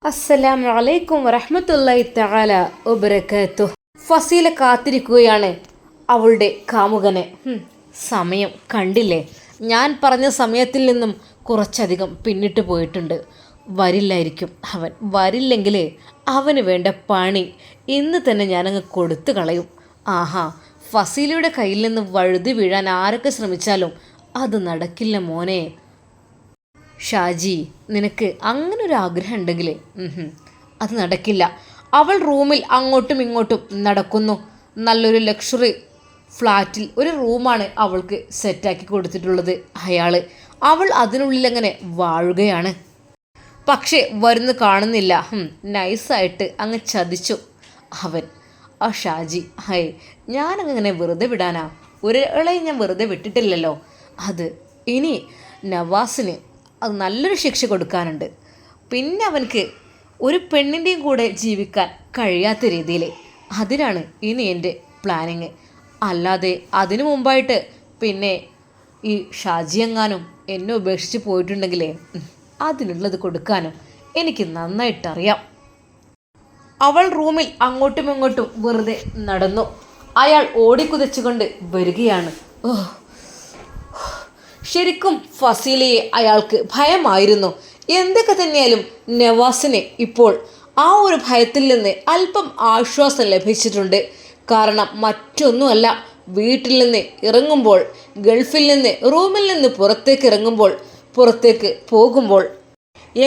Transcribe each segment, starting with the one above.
അസ്സലാമു അലൈക്കും വറഹ്മത്തുള്ളാഹി തആല വബറകാതുഹു. ഫസീല കാത്തിരിക്കുകയാണ് അവളുടെ കാമുകനെ. സമയം കണ്ടില്ലേ, ഞാൻ പറഞ്ഞ സമയത്തിൽ നിന്നും കുറച്ചധികം പിന്നിട്ട് പോയിട്ടുണ്ട്. വരില്ലായിരിക്കും അവൻ. വരില്ലെങ്കിൽ അവന് വേണ്ട പണി ഇന്ന് തന്നെ ഞാനങ്ങ് കൊടുത്തു കളയും. ആഹാ, ഫസീലയുടെ കയ്യിൽ നിന്ന് വഴുതി വീഴാൻ ആരൊക്കെ ശ്രമിച്ചാലും അത് നടക്കില്ല മോനെ. ഷാജി, നിനക്ക് അങ്ങനെ ഒരു ആഗ്രഹം ഉണ്ടെങ്കിൽ അത് നടക്കില്ല. അവൾ റൂമിൽ അങ്ങോട്ടും ഇങ്ങോട്ടും നടക്കുന്നു. നല്ലൊരു ലക്ഷറി ഫ്ലാറ്റിൽ ഒരു റൂമാണ് അവൾക്ക് സെറ്റാക്കി കൊടുത്തിട്ടുള്ളത് അവൾ അതിനുള്ളിൽ അങ്ങനെ വാഴുകയാണ്. പക്ഷേ വരുന്ന കാണുന്നില്ല. നൈസായിട്ട് അങ്ങ് ചതിച്ചു അവൻ. ആ ഷാജി, ഞാനങ്ങനെ വെറുതെ വിടാനാ? ഒരാളെ ഞാൻ വെറുതെ വിട്ടിട്ടില്ലല്ലോ. അത് ഇനി നവാസിന് അത് നല്ലൊരു ശിക്ഷ കൊടുക്കാനുണ്ട്. പിന്നെ അവനക്ക് ഒരു പെണ്ണിൻ്റെയും കൂടെ ജീവിക്കാൻ കഴിയാത്ത രീതിയിൽ. അതിനാണ് ഇനി എൻ്റെ പ്ലാനിങ്. അല്ലാതെ അതിനു മുമ്പായിട്ട് പിന്നെ ഈ ഷാജി എങ്ങാനും എന്നെ ഉപേക്ഷിച്ച് പോയിട്ടുണ്ടെങ്കിലേ അതിനുള്ളത് കൊടുക്കാനും എനിക്ക് നന്നായിട്ടറിയാം. അവൾ റൂമിൽ അങ്ങോട്ടും ഇങ്ങോട്ടും വെറുതെ നടന്നു. അയാൾ ഓടിക്കുതച്ചുകൊണ്ട് വരികയാണ്. ശരിക്കും ഫസീലയെ അയാൾക്ക് ഭയമായിരുന്നു. എന്തൊക്കെ തന്നെയാലും നവാസിനെ ഇപ്പോൾ ആ ഒരു ഭയത്തിൽ നിന്ന് അല്പം ആശ്വാസം ലഭിച്ചിട്ടുണ്ട്. കാരണം മറ്റൊന്നുമല്ല, വീട്ടിൽ നിന്ന് ഇറങ്ങുമ്പോൾ, ഗൾഫിൽ നിന്ന് റൂമിൽ നിന്ന് പുറത്തേക്ക് പോകുമ്പോൾ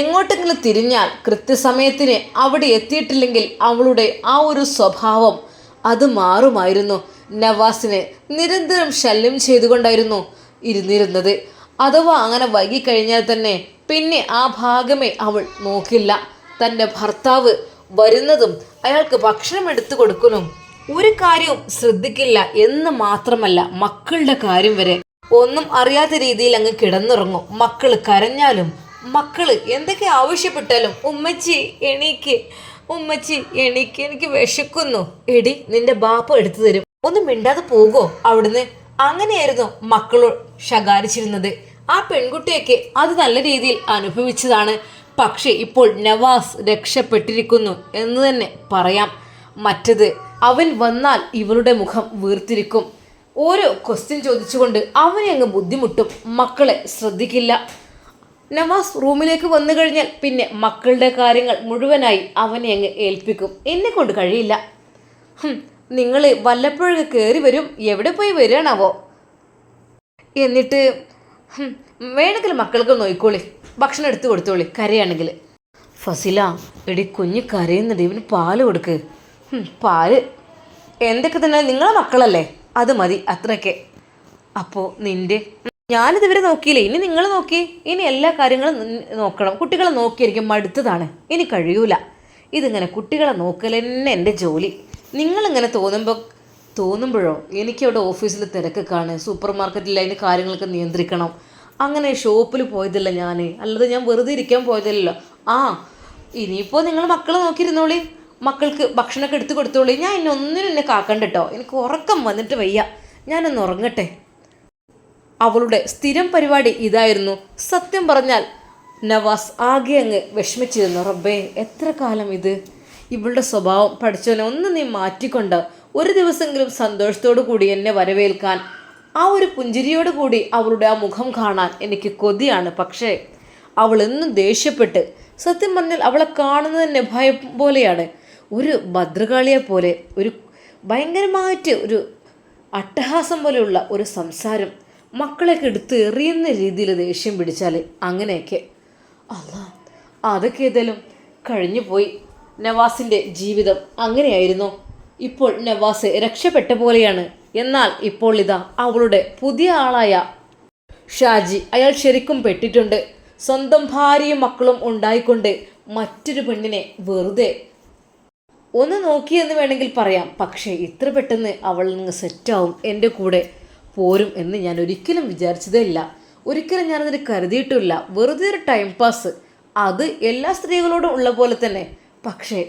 എങ്ങോട്ടെങ്കിലും തിരിഞ്ഞാൽ കൃത്യസമയത്തിന് അവിടെ എത്തിയിട്ടില്ലെങ്കിൽ അവളുടെ ആ ഒരു സ്വഭാവം അത് മാറുമായിരുന്നു. നവാസിനെ നിരന്തരം ശല്യം ചെയ്തുകൊണ്ടായിരുന്നു ഇരുന്നിരുന്നത്. അഥവാ അങ്ങനെ വൈകിക്കഴിഞ്ഞാൽ തന്നെ പിന്നെ ആ ഭാഗമേ അവൾ നോക്കില്ല. തൻ്റെ ഭർത്താവ് വരുന്നതും അയാൾക്ക് ഭക്ഷണം എടുത്തു കൊടുക്കണം, ഒരു കാര്യവും ശ്രദ്ധിക്കില്ല എന്ന് മാത്രമല്ല, മക്കളുടെ കാര്യം വരെ ഒന്നും അറിയാത്ത രീതിയിൽ അങ്ങ് കിടന്നുറങ്ങും. മക്കൾ കരഞ്ഞാലും മക്കൾ എന്തൊക്കെ ആവശ്യപ്പെട്ടാലും ഉമ്മച്ചി എണീക്ക്, ഉമ്മച്ചി എണീക്ക്, എനിക്ക് വിശക്കുന്നു. എടി, നിന്റെ ബാപ്പ എടുത്തു തരും, ഒന്നും മിണ്ടാതെ പോകോ അവിടുന്ന്. അങ്ങനെയായിരുന്നു മക്കളോ ശകാരിച്ചിരുന്നത്. ആ പെൺകുട്ടിയൊക്കെ അത് നല്ല രീതിയിൽ അനുഭവിച്ചതാണ്. പക്ഷേ ഇപ്പോൾ നവാസ് രക്ഷപ്പെട്ടിരിക്കുന്നു എന്ന് തന്നെ പറയാം. മറ്റത് അവൻ വന്നാൽ ഇവളുടെ മുഖം വീർത്തിരിക്കും. ഓരോ ക്വസ്റ്റ്യൻ ചോദിച്ചുകൊണ്ട് അവനെ അങ്ങ് ബുദ്ധിമുട്ടും. മക്കളെ ശ്രദ്ധിക്കില്ല. നവാസ് റൂമിലേക്ക് വന്നു കഴിഞ്ഞാൽ പിന്നെ മക്കളുടെ കാര്യങ്ങൾ മുഴുവനായി അവനെ അങ്ങ് ഏൽപ്പിക്കും. എന്നെ കൊണ്ട് കഴിയില്ല. നിങ്ങൾ വല്ലപ്പോഴൊക്കെ കയറി വരും, എവിടെ പോയി വരികയാണാവോ? എന്നിട്ട് വേണമെങ്കിൽ മക്കൾക്ക് നോയിക്കോളി, ഭക്ഷണം എടുത്തു കൊടുത്തോളി കരയാണെങ്കിൽ. ഫസില, എടി കുഞ്ഞ് കരയുന്നുണ്ട്, ഇവന് പാല് കൊടുക്ക്. പാല് എന്തൊക്കെ തന്നെ നിങ്ങളെ മക്കളല്ലേ, അത് മതി അത്രയൊക്കെ. അപ്പോൾ ഞാനിതുവരെ നോക്കിയില്ലേ, ഇനി നിങ്ങൾ നോക്കി. ഇനി എല്ലാ കാര്യങ്ങളും നോക്കണം. കുട്ടികളെ നോക്കിയിരിക്കും മടുത്തതാണ്, ഇനി കഴിയൂല. ഇതിങ്ങനെ കുട്ടികളെ നോക്കൽ തന്നെ എൻ്റെ ജോലി. നിങ്ങളിങ്ങനെ തോന്നുമ്പോഴോ എനിക്കവിടെ ഓഫീസിൽ തിരക്ക് കാണും, സൂപ്പർ മാർക്കറ്റിൽ അതിൻ്റെ കാര്യങ്ങളൊക്കെ നിയന്ത്രിക്കണം. അങ്ങനെ ഷോപ്പിൽ പോയതല്ല ഞാൻ, അല്ലാതെ ഞാൻ വെറുതെ ഇരിക്കാൻ പോയതല്ലോ. ഇനിയിപ്പോൾ നിങ്ങൾ മക്കളെ നോക്കിയിരുന്നോളി, മക്കൾക്ക് ഭക്ഷണമൊക്കെ എടുത്ത് കൊടുത്തോളി. ഞാൻ ഒന്നിനും എന്നെ കാക്കണ്ട കേട്ടോ, എനിക്ക് ഉറക്കം വന്നിട്ട് വയ്യ, ഞാനൊന്ന് ഉറങ്ങട്ടെ. അവളുടെ സ്ഥിരം പരിപാടി ഇതായിരുന്നു. സത്യം പറഞ്ഞാൽ നവാസ് ആകെ അങ്ങ് വിഷമിച്ചിരുന്നു. റബ്ബേ, എത്ര കാലം ഇത് ഇവളുടെ സ്വഭാവം പഠിച്ചവനെ ഒന്ന് നീ മാറ്റിക്കൊണ്ട് ഒരു ദിവസമെങ്കിലും സന്തോഷത്തോടു കൂടി എന്നെ വരവേൽക്കാൻ, ആ ഒരു പുഞ്ചിരിയോട് കൂടി അവളുടെ ആ മുഖം കാണാൻ എനിക്ക് കൊതിയാണ്. പക്ഷേ അവൾ എന്നും ദേഷ്യപ്പെട്ട്, സത്യം പറഞ്ഞാൽ അവളെ കാണുന്നത് തന്നെ ഭയം പോലെയാണ്. ഒരു ഭദ്രകാളിയെ പോലെ, ഒരു ഭയങ്കരമായിട്ട് ഒരു അട്ടഹാസം പോലെയുള്ള ഒരു സംസാരം, മക്കളെയൊക്കെ എടുത്ത് എറിയുന്ന രീതിയിൽ ദേഷ്യം പിടിച്ചാൽ അങ്ങനെയൊക്കെ. അതൊക്കെ ഏതായാലും കഴിഞ്ഞു പോയി. നവാസിൻ്റെ ജീവിതം അങ്ങനെയായിരുന്നു. ഇപ്പോൾ നവാസ് രക്ഷപ്പെട്ട പോലെയാണ്. എന്നാൽ ഇപ്പോൾ ഇതാ അവളുടെ പുതിയ ആളായ ഷാജി, അയാൾ ശരിക്കും പെട്ടിട്ടുണ്ട്. സ്വന്തം ഭാര്യയും മക്കളും ഉണ്ടായിക്കൊണ്ട് മറ്റൊരു പെണ്ണിനെ വെറുതെ ഒന്ന് നോക്കിയെന്ന് വേണമെങ്കിൽ പറയാം. പക്ഷേ ഇത്ര പെട്ടെന്ന് അവൾ നിന്ന് സെറ്റാവും, എൻ്റെ കൂടെ പോരും എന്ന് ഞാൻ ഒരിക്കലും വിചാരിച്ചതേ ഇല്ല. ഒരിക്കലും ഞാനതിന് കരുതിയിട്ടുമില്ല. വെറുതെ ഒരു ടൈം പാസ്, അത് എല്ലാ സ്ത്രീകളോടും ഉള്ള പോലെ തന്നെ. പക്ഷേ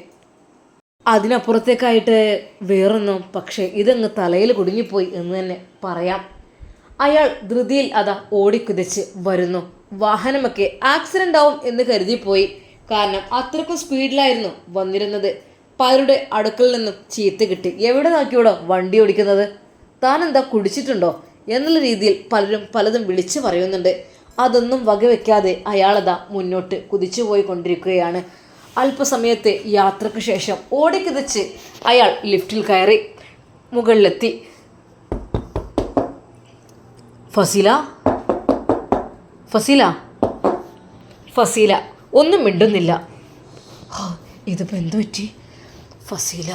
അതിനപ്പുറത്തേക്കായിട്ട് വേറൊന്നും. പക്ഷേ ഇതങ്ങ് തലയിൽ കുടുങ്ങിപ്പോയി എന്ന് തന്നെ പറയാം. അയാൾ ധൃതിയിൽ അതാ ഓടിക്കുതിച്ച് വരുന്നു. വാഹനമൊക്കെ ആക്സിഡൻ്റ് ആവും എന്ന് കരുതിപ്പോയി. കാരണം അത്രയ്ക്കും സ്പീഡിലായിരുന്നു വന്നിരുന്നത്. പലരുടെ അടുക്കളിൽ നിന്നും ചീത്ത കിട്ടി. എവിടെ നോക്കിയോടോ വണ്ടി ഓടിക്കുന്നത്, താൻ എന്താ കുടിച്ചിട്ടുണ്ടോ എന്നുള്ള രീതിയിൽ പലരും പലതും വിളിച്ചു പറയുന്നുണ്ട്. അതൊന്നും വകവെക്കാതെ അയാളതാ മുന്നോട്ട് കുതിച്ചു പോയി കൊണ്ടിരിക്കുകയാണ്. അല്പസമയത്തെ യാത്രയ്ക്ക് ശേഷം ഓടിക്കിതച്ച് അയാൾ ലിഫ്റ്റിൽ കയറി മുകളിലെത്തി. ഫസീല ഫസീല ഫസീല ഒന്നും മിണ്ടുന്നില്ല. ഇതിപ്പോൾ എന്തു പറ്റി? ഫസീല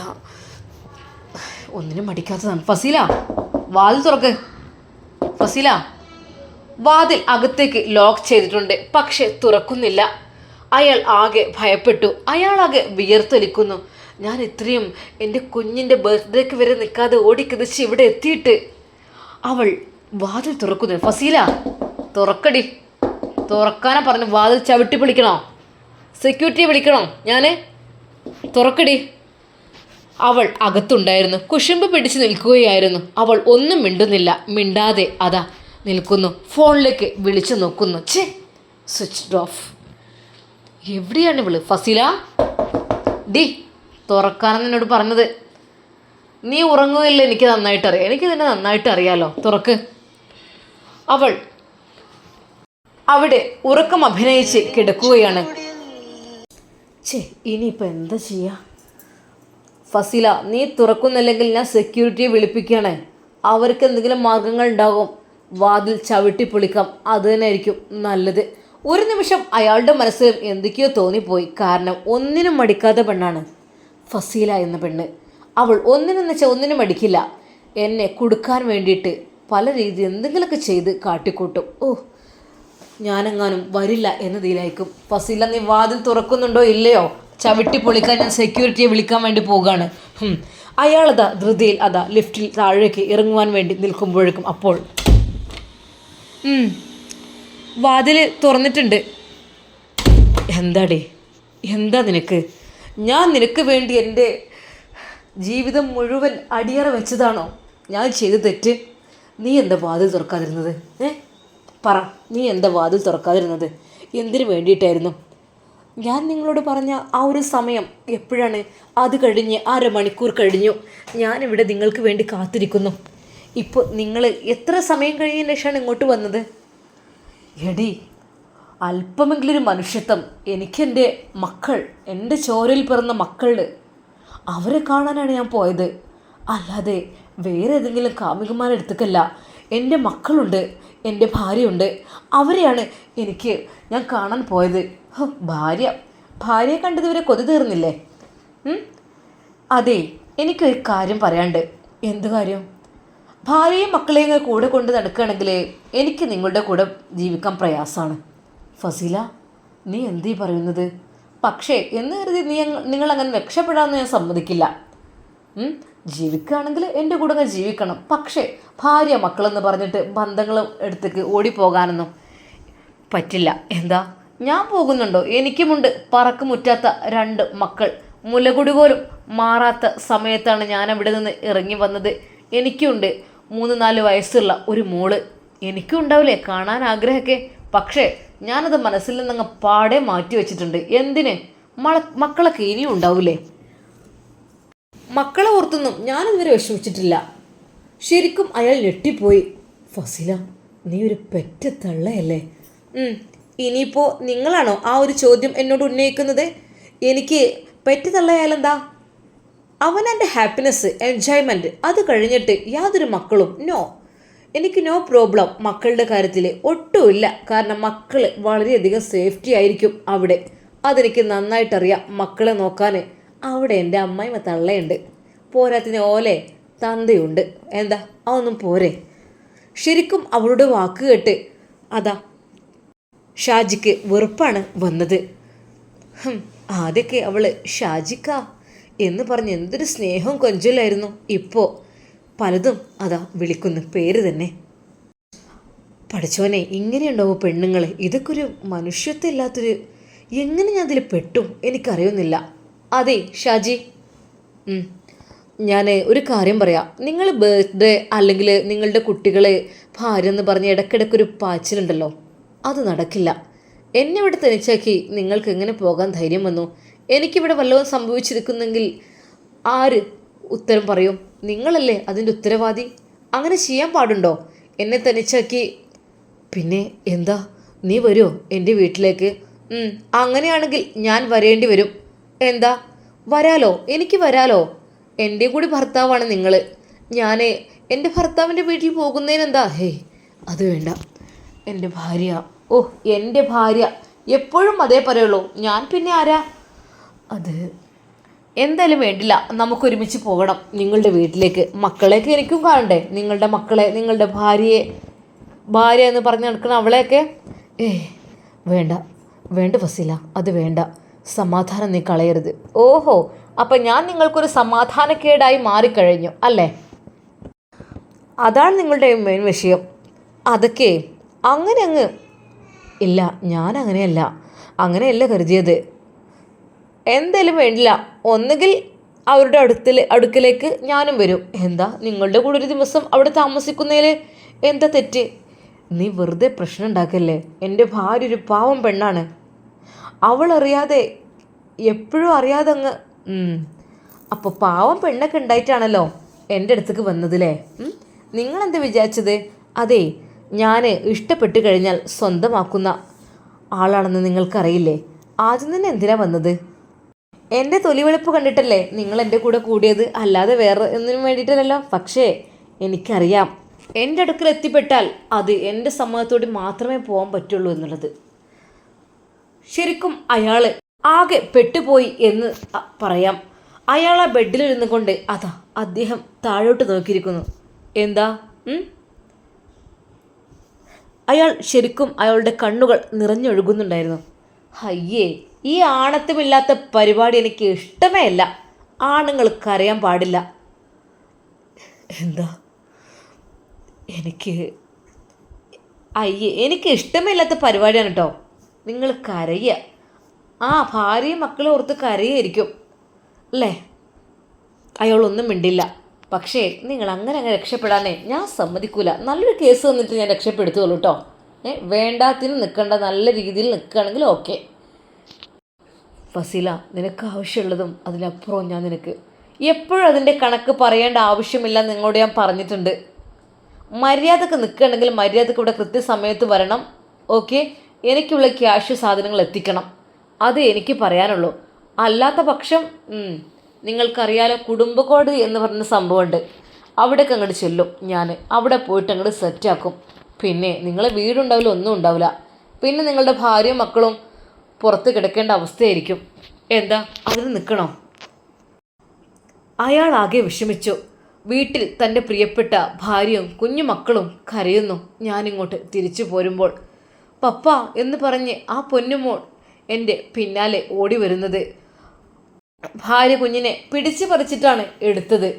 ഒന്നിനും മടിക്കാത്തതാണ്. ഫസീല വാതിൽ തുറക്ക്. ഫസീല വാതിൽ അകത്തേക്ക് ലോക്ക് ചെയ്തിട്ടുണ്ട്, പക്ഷെ തുറക്കുന്നില്ല. അയാൾ ആകെ ഭയപ്പെട്ടു. അയാളാകെ വിയർത്തൊലിക്കുന്നു. ഞാൻ ഇത്രയും എൻ്റെ കുഞ്ഞിൻ്റെ ബർത്ത്ഡേക്ക് വരെ നിൽക്കാതെ ഓടിക്കിതച്ച് ഇവിടെ എത്തിയിട്ട് അവൾ വാതിൽ തുറക്കുന്നു. ഫസീല തുറക്കടി. തുറക്കാനാ പറഞ്ഞു. വാതിൽ ചവിട്ടി വിളിക്കണോ? സെക്യൂരിറ്റിയെ വിളിക്കണോ ഞാൻ? തുറക്കടി. അവൾ അകത്തുണ്ടായിരുന്നു. കുശുമ്പ് പിടിച്ച് നിൽക്കുകയായിരുന്നു. അവൾ ഒന്നും മിണ്ടുന്നില്ല. മിണ്ടാതെ അതാ നിൽക്കുന്നു. ഫോണിലേക്ക് വിളിച്ചു നോക്കുന്നു. Switch off. എവിടെയാണ് ഇവള്? ഫസീല ഡി തുറക്കാനെന്ന് എന്നോട് പറഞ്ഞത്. നീ ഉറങ്ങുകയില്ല, എനിക്ക് നന്നായിട്ട് അറിയാം. എനിക്ക് നിന്നെ നന്നായിട്ട് അറിയാലോ. തുറക്ക്. അവൾ അവിടെ ഉറക്കം അഭിനയിച്ച് കിടക്കുകയാണ്. ഇനിയിപ്പോൾ എന്താ ചെയ്യുക? ഫസീല നീ തുറക്കുന്നില്ലെങ്കിൽ ഞാൻ സെക്യൂരിറ്റിയെ വിളിപ്പിക്കുകയാണ്. അവർക്ക് എന്തെങ്കിലും മാർഗങ്ങൾ ഉണ്ടാകും. വാതിൽ ചവിട്ടി പൊളിക്കാം. അത് തന്നെ ആയിരിക്കും നല്ലത്. ഒരു നിമിഷം അയാളുടെ മനസ്സിലും എന്തൊക്കെയോ തോന്നിപ്പോയി. കാരണം ഒന്നിനും മടിക്കാത്ത പെണ്ണാണ് ഫസീല എന്ന പെണ്ണ്. അവൾ ഒന്നിനെന്ന് വെച്ചാൽ ഒന്നിനും മടിക്കില്ല. എന്നെ കൊടുക്കാൻ വേണ്ടിയിട്ട് പല രീതി എന്തെങ്കിലുമൊക്കെ ചെയ്ത് കാട്ടിക്കൂട്ടും. ഞാനെങ്ങാനും വരില്ല എന്നതിലായിരിക്കും. ഫസീല നീ വാതിൽ തുറക്കുന്നുണ്ടോ ഇല്ലയോ? ചവിട്ടി പൊളിക്കാൻ ഞാൻ സെക്യൂരിറ്റിയെ വിളിക്കാൻ വേണ്ടി പോവുകയാണ്. അയാളതാ ധൃതിയിൽ അതാ ലിഫ്റ്റിൽ താഴേക്ക് ഇറങ്ങുവാൻ വേണ്ടി നിൽക്കുമ്പോഴേക്കും അപ്പോൾ വാതിൽ തുറന്നിട്ടുണ്ട്. എന്താടേ, എന്താ നിനക്ക്? ഞാൻ നിനക്ക് വേണ്ടി എൻ്റെ ജീവിതം മുഴുവൻ അടിയറ വെച്ചതാണോ ഞാൻ ചെയ്ത് തെറ്റ്? നീ എന്താ വാതിൽ തുറക്കാതിരുന്നത്? പറ, നീ എന്താ വാതിൽ തുറക്കാതിരുന്നത്? എന്തിനു വേണ്ടിയിട്ടായിരുന്നു? ഞാൻ നിങ്ങളോട് പറഞ്ഞ ആ ഒരു സമയം എപ്പോഴാണ്? അത് കഴിഞ്ഞ് 1/2 മണിക്കൂർ കഴിഞ്ഞു. ഞാനിവിടെ നിങ്ങൾക്ക് വേണ്ടി കാത്തിരിക്കുന്നു. ഇപ്പോൾ നിങ്ങൾ എത്ര സമയം കഴിഞ്ഞതിന് ശേഷമാണ് ഇങ്ങോട്ട് വന്നത്? എടി, അല്പമെങ്കിലും ഒരു മനുഷ്യത്വം. എനിക്കെൻ്റെ മക്കൾ, എൻ്റെ ചോരയിൽ പിറന്ന മക്കളുടെ അവരെ കാണാനാണ് ഞാൻ പോയത്. അല്ലാതെ വേറെ ഏതെങ്കിലും കാമുകന്മാരെടുത്തേക്കല്ല. എൻ്റെ മക്കളുണ്ട്, എൻ്റെ ഭാര്യയുണ്ട്. അവരെയാണ് ഞാൻ കാണാൻ പോയത്. ഭാര്യയെ കണ്ടതുവരെ കൊതി തീർന്നില്ലേ? അതെ, എനിക്കൊരു കാര്യം പറയാണ്ട്. എന്ത് കാര്യം? ഭാര്യയും മക്കളെയും കൂടെ കൊണ്ട് നടക്കുകയാണെങ്കിൽ എനിക്ക് നിങ്ങളുടെ കൂടെ ജീവിക്കാൻ പ്രയാസമാണ്. ഫസീല നീ എന്തീ പറയുന്നത്? പക്ഷേ എന്ന് കരുതി നിങ്ങളങ്ങനെ രക്ഷപ്പെടാമെന്ന് ഞാൻ സമ്മതിക്കില്ല. ജീവിക്കുകയാണെങ്കിൽ എൻ്റെ കൂടെ അങ്ങ് ജീവിക്കണം. പക്ഷേ ഭാര്യ മക്കളെന്ന് പറഞ്ഞിട്ട് ബന്ധങ്ങളും എടുത്തേക്ക് ഓടിപ്പോകാനൊന്നും പറ്റില്ല. എന്താ, ഞാൻ പോകുന്നുണ്ടോ? എനിക്കുമുണ്ട് പറക്കുമുറ്റാത്ത 2 മക്കൾ. മുലകുടി പോലും മാറാത്ത സമയത്താണ് ഞാൻ അവിടെ നിന്ന് ഇറങ്ങി വന്നത്. എനിക്കുണ്ട് 3-4 വയസ്സുള്ള ഒരു മോള്. എനിക്കും ഉണ്ടാവില്ലേ കാണാൻ ആഗ്രഹമൊക്കെ. പക്ഷേ ഞാനത് മനസ്സിൽ നിന്നങ്ങ് പാടെ മാറ്റി വെച്ചിട്ടുണ്ട്. എന്തിന്? മക്കളൊക്കെ ഇനിയും ഉണ്ടാവില്ലേ? മക്കളെ ഓർത്തൊന്നും ഞാനിതുവരെ വിഷമിച്ചിട്ടില്ല. ശരിക്കും അയാൾ ഞെട്ടിപ്പോയി. ഫസീല നീ ഒരു പെറ്റ തള്ളയല്ലേ? ഇനിയിപ്പോൾ നിങ്ങളാണോ ആ ഒരു ചോദ്യം എന്നോട് ഉന്നയിക്കുന്നത്? എനിക്ക് പെറ്റ തള്ളയാലെന്താ? അവനെൻ്റെ ഹാപ്പിനെസ്, എൻജോയ്മെൻറ്റ്, അത് കഴിഞ്ഞിട്ട് യാതൊരു മക്കളും നോ. എനിക്ക് നോ പ്രോബ്ലം മക്കളുടെ കാര്യത്തിൽ ഒട്ടുമില്ല. കാരണം മക്കൾ വളരെയധികം സേഫ്റ്റി ആയിരിക്കും അവിടെ. അതെനിക്ക് നന്നായിട്ടറിയാം. മക്കളെ നോക്കാൻ അവിടെ എൻ്റെ അമ്മായിമ്മ തള്ളയുണ്ട്. പോരാത്തിന് ഓലെ തന്തയുണ്ട്. എന്താ അതൊന്നും പോരെ? ശരിക്കും അവളുടെ വാക്ക് കേട്ട് അതാ ഷാജിക്ക് വെറുപ്പാണ് വന്നത്. ആദ്യമൊക്കെ അവൾ ഷാജിക്ക എന്ന് പറഞ്ഞ് എന്തൊരു സ്നേഹവും കൊഞ്ചലായിരുന്നു. ഇപ്പോൾ പലതും അതാ വിളിക്കുന്നു പേര് തന്നെ. പഠിച്ചോനെ, ഇങ്ങനെയുണ്ടാവും പെണ്ണുങ്ങൾ? ഇതൊക്കെ ഒരു മനുഷ്യത്വം ഇല്ലാത്തൊരു, എങ്ങനെ ഞാൻ അതിൽ പെട്ടു എനിക്കറിയുന്നില്ല. അതെ ഷാജി, ഞാൻ ഒരു കാര്യം പറയാം. നിങ്ങൾ ബർത്ത്ഡേ അല്ലെങ്കിൽ നിങ്ങളുടെ കുട്ടികളെ ഭാര്യ എന്ന് പറഞ്ഞ് ഇടയ്ക്കിടയ്ക്കൊരു പാച്ചിലുണ്ടല്ലോ, അത് നടക്കില്ല. എന്നെ ഇവിടെ തനിച്ചാക്കി നിങ്ങൾക്ക് എങ്ങനെ പോകാൻ ധൈര്യം വന്നു? എനിക്കിവിടെ വല്ലതും സംഭവിച്ചിരിക്കുന്നെങ്കിൽ ആര് ഉത്തരം പറയും? നിങ്ങളല്ലേ അതിൻ്റെ ഉത്തരവാദി. അങ്ങനെ ചെയ്യാൻ പാടുണ്ടോ? എന്നെ തനിച്ചാക്കി. പിന്നെ എന്താ, നീ വരുമോ എൻ്റെ വീട്ടിലേക്ക്? അങ്ങനെയാണെങ്കിൽ ഞാൻ വരേണ്ടി വരും. എന്താ, വരാലോ, എനിക്ക് വരാലോ. എൻ്റെ കൂടി ഭർത്താവാണ് നിങ്ങൾ. ഞാൻ എൻ്റെ ഭർത്താവിൻ്റെ വീട്ടിൽ പോകുന്നതിനെന്താ? ഹേയ്, അത് വേണ്ട. എൻ്റെ ഭാര്യ, ഓ എൻ്റെ ഭാര്യ, എപ്പോഴും അതേ പറയുള്ളൂ. ഞാൻ പിന്നെ ആരാ? അത് എന്തായാലും വേണ്ടില്ല, നമുക്കൊരുമിച്ച് പോകണം നിങ്ങളുടെ വീട്ടിലേക്ക്. മക്കളെയൊക്കെ എനിക്കും കാണണ്ടേ, നിങ്ങളുടെ മക്കളെ, നിങ്ങളുടെ ഭാര്യ എന്ന് പറഞ്ഞ് നടക്കണം അവളെയൊക്കെ. വേണ്ട വേണ്ട ഫസീല, അത് വേണ്ട. സമാധാനം നീ കളയരുത്. ഓഹോ, അപ്പം ഞാൻ നിങ്ങൾക്കൊരു സമാധാനക്കേടായി മാറിക്കഴിഞ്ഞു അല്ലേ? അതാണ് നിങ്ങളുടെ മെയിൻ വിഷയം. അതൊക്കെ അങ്ങ് ഇല്ല, ഞാൻ അങ്ങനെയല്ല കരുതിയത്. എന്തായാലും വേണ്ടില്ല, ഒന്നുകിൽ അവരുടെ അടുക്കലേക്ക് ഞാനും വരും. എന്താ, നിങ്ങളുടെ കൂടെ ഒരു ദിവസം അവിടെ താമസിക്കുന്നതിൽ എന്താ തെറ്റ്? നീ വെറുതെ പ്രശ്നം ഉണ്ടാക്കല്ലേ. എൻ്റെ ഭാര്യ ഒരു പാവം പെണ്ണാണ്. അവൾ അറിയാതെ, എപ്പോഴും അറിയാതെ അങ്ങ് അപ്പോൾ പാവം പെണ്ണൊക്കെ ഉണ്ടായിട്ടാണല്ലോ എൻ്റെ അടുത്തേക്ക് വന്നതില്ലേ? നിങ്ങളെന്താ വിചാരിച്ചത്? അതെ, ഞാൻ ഇഷ്ടപ്പെട്ട് കഴിഞ്ഞാൽ സ്വന്തമാക്കുന്ന ആളാണെന്ന് നിങ്ങൾക്കറിയില്ലേ? ആദ്യം തന്നെ എന്തിനാ വന്നത്? എൻ്റെ തൊലിവെളുപ്പ് കണ്ടിട്ടല്ലേ നിങ്ങൾ എൻ്റെ കൂടെ കൂടിയത്, അല്ലാതെ വേറെ ഒന്നിനും വേണ്ടിയിട്ടല്ലല്ലോ. പക്ഷേ എനിക്കറിയാം, എൻ്റെ അടുക്കൽ എത്തിപ്പെട്ടാൽ അത് എൻ്റെ സമ്മതത്തോടെ മാത്രമേ പോകാൻ പറ്റുള്ളൂ എന്നുള്ളത്. ശരിക്കും അയാൾ ആകെ പെട്ടുപോയി എന്ന് പറയാം. അയാൾ ആ ബെഡിലിരുന്നു കൊണ്ട് അതാ അദ്ദേഹം താഴോട്ട് നോക്കിയിരിക്കുന്നു. എന്താ? അയാൾ ശരിക്കും അയാളുടെ കണ്ണുകൾ നിറഞ്ഞൊഴുകുന്നുണ്ടായിരുന്നു. അയ്യേ, ഈ ആണത്തമില്ലാത്ത പരിപാടി എനിക്ക് ഇഷ്ടമേ അല്ല. ആണുങ്ങൾ കരയാൻ പാടില്ല. എന്താ? എനിക്ക് ഇഷ്ടമില്ലാത്ത പരിപാടിയാണ് കേട്ടോ. നിങ്ങൾ കരയുക, ഭാര്യയും മക്കളും ഓർത്ത് കരയായിരിക്കും അല്ലേ? അയാളൊന്നും മിണ്ടില്ല. പക്ഷേ നിങ്ങൾ അങ്ങനെ രക്ഷപ്പെടാനേ ഞാൻ സമ്മതിക്കൂല. നല്ലൊരു കേസ് തന്നിട്ട് ഞാൻ രക്ഷപ്പെടുത്തുള്ളൂ കേട്ടോ. വേണ്ടാത്തിന് നിൽക്കേണ്ട, നല്ല രീതിയിൽ നിൽക്കുകയാണെങ്കിൽ ഓക്കെ. ഫസീല, നിനക്ക് ആവശ്യമുള്ളതും അതിനപ്പുറവും ഞാൻ നിനക്ക് എപ്പോഴും അതിൻ്റെ കണക്ക് പറയേണ്ട ആവശ്യമില്ല നിങ്ങളോട് ഞാൻ പറഞ്ഞിട്ടുണ്ട്. മര്യാദക്ക് നിൽക്കുകയാണെങ്കിൽ മര്യാദക്ക് ഇവിടെ കൃത്യസമയത്ത് വരണം. ഓക്കെ, എനിക്കുള്ള ക്യാഷ് സാധനങ്ങൾ എത്തിക്കണം. അത് എനിക്ക് പറയാനുള്ളൂ. അല്ലാത്ത പക്ഷം നിങ്ങൾക്കറിയാലോ, കുടുംബക്കോട് എന്ന് പറഞ്ഞ സംഭവമുണ്ട്. അവിടേക്ക് അങ്ങോട്ട് ചെല്ലും ഞാൻ. അവിടെ പോയിട്ട് അങ്ങോട്ട് സെറ്റാക്കും. പിന്നെ നിങ്ങളെ വീടുണ്ടാവില്ല, ഒന്നും ഉണ്ടാവില്ല. പിന്നെ നിങ്ങളുടെ ഭാര്യയും മക്കളും പുറത്ത് കിടക്കേണ്ട അവസ്ഥയായിരിക്കും. എന്താ, അതിന് നിൽക്കണോ? അയാൾ ആകെ വിഷമിച്ചു. വീട്ടിൽ തൻ്റെ പ്രിയപ്പെട്ട ഭാര്യയും കുഞ്ഞു മക്കളും കരയുന്നു. ഞാനിങ്ങോട്ട് തിരിച്ചു പോരുമ്പോൾ പപ്പ എന്ന് പറഞ്ഞ് ആ പൊന്നുമോൾ എൻ്റെ പിന്നാലെ ഓടി വരുന്നത്. ഭാര്യ കുഞ്ഞിനെ പിടിച്ചു പറിച്ചിട്ടാണ് എടുത്തത്.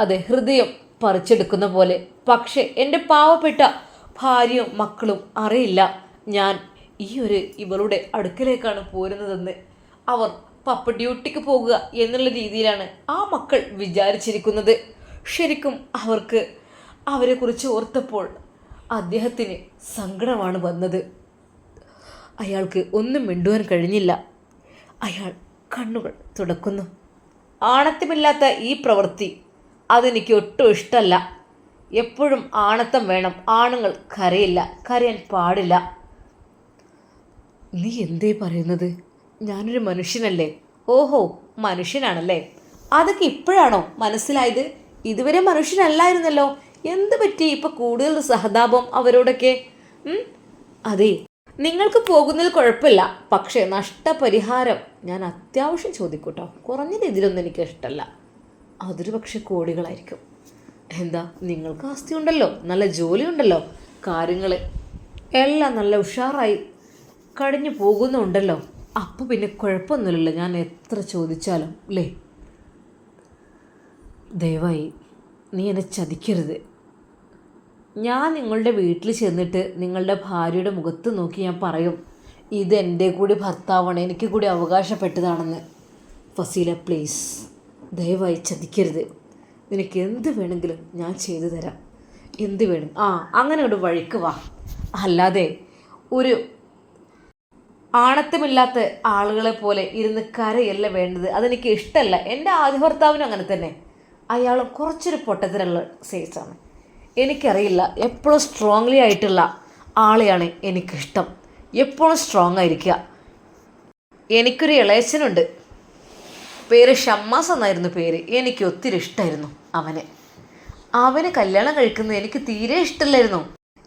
അതെ, ഹൃദയം പറിച്ചെടുക്കുന്ന പോലെ. പക്ഷെ എൻ്റെ പാവപ്പെട്ട ഭാര്യയും മക്കളും അറിയില്ല ഞാൻ ഇവളുടെ അടുക്കലേക്കാണ് പോരുന്നതെന്ന്. അവർ പപ്പ ഡ്യൂട്ടിക്ക് പോകുക എന്നുള്ള രീതിയിലാണ് ആ മക്കൾ വിചാരിച്ചിരിക്കുന്നത്. ശരിക്കും അവരെക്കുറിച്ച് ഓർത്തപ്പോൾ അദ്ദേഹത്തിന് സങ്കടമാണ് വന്നത്. അയാൾക്ക് ഒന്നും മിണ്ടുവാൻ കഴിഞ്ഞില്ല. അയാൾ കണ്ണുകൾ തുടക്കുന്നു. ആണത്തമില്ലാത്ത ഈ പ്രവൃത്തി അതെനിക്ക് ഒട്ടും ഇഷ്ടമല്ല. എപ്പോഴും ആണത്തം വേണം. ആണുങ്ങൾ കരയില്ല, കരയാൻ പാടില്ല. നീ എന്തേ പറയുന്നത്? ഞാനൊരു മനുഷ്യനല്ലേ? ഓഹോ, മനുഷ്യനാണല്ലേ? അതൊക്കെ ഇപ്പോഴാണോ മനസ്സിലായത്? ഇതുവരെ മനുഷ്യനല്ലായിരുന്നല്ലോ. എന്ത് പറ്റി ഇപ്പം കൂടുതൽ സഹതാപം അവരോടൊക്കെ? അതെ, നിങ്ങൾക്ക് പോകുന്നതിൽ കുഴപ്പമില്ല. പക്ഷേ നഷ്ടപരിഹാരം ഞാൻ അത്യാവശ്യം ചോദിക്കൂട്ടോ. കുറഞ്ഞ രീതിയിലൊന്നും എനിക്ക് ഇഷ്ടമല്ല. അതൊരു പക്ഷേ കോടികളായിരിക്കും. എന്താ, നിങ്ങൾക്ക് ആസ്തി ഉണ്ടല്ലോ, നല്ല ജോലി ഉണ്ടല്ലോ, കാര്യങ്ങൾ എല്ലാം നല്ല ഉഷാറായി കഴിഞ്ഞു പോകുന്നുണ്ടല്ലോ. അപ്പോൾ പിന്നെ കുഴപ്പമൊന്നുമില്ലല്ലോ ഞാൻ എത്ര ചോദിച്ചാലും അല്ലേ? ദയവായി നീ എന്നെ ചതിക്കരുത്. ഞാൻ നിങ്ങളുടെ വീട്ടിൽ ചെന്നിട്ട് നിങ്ങളുടെ ഭാര്യയുടെ മുഖത്ത് നോക്കി ഞാൻ പറയും, ഇതെൻ്റെ കൂടി ഭർത്താവാണ്, എനിക്ക് കൂടി അവകാശപ്പെട്ടതാണെന്ന്. ഫസീല, പ്ലീസ് ദയവായി ചതിക്കരുത്. നിനക്ക് എന്ത് വേണമെങ്കിലും ഞാൻ ചെയ്തു തരാം. എന്ത് വേണം അങ്ങനെ ഒരു വഴിക്ക് വാ. അല്ലാതെ ആണത്തമില്ലാത്ത ആളുകളെ പോലെ ഇരുന്ന് കരയല്ല വേണ്ടത്. അതെനിക്ക് ഇഷ്ടമല്ല. എൻ്റെ ആദ്യ ഭർത്താവിനും അങ്ങനെ തന്നെ. അയാളും കുറച്ചൊരു പൊട്ടത്തിലുള്ള സൈസാണ്. എനിക്കറിയില്ല, എപ്പോഴും സ്ട്രോങ്ലി ആയിട്ടുള്ള ആളെയാണ് എനിക്കിഷ്ടം. എപ്പോഴും സ്ട്രോങ് ആയിരിക്കുക. എനിക്കൊരു ഇളയച്ചനുണ്ട്, പേര് ഷമ്മാസ് എന്നായിരുന്നു പേര്. എനിക്ക് ഒത്തിരി ഇഷ്ടമായിരുന്നു അവന് കല്യാണം കഴിക്കുന്നത് എനിക്ക് തീരെ ഇഷ്ടമില്ലായിരുന്നു.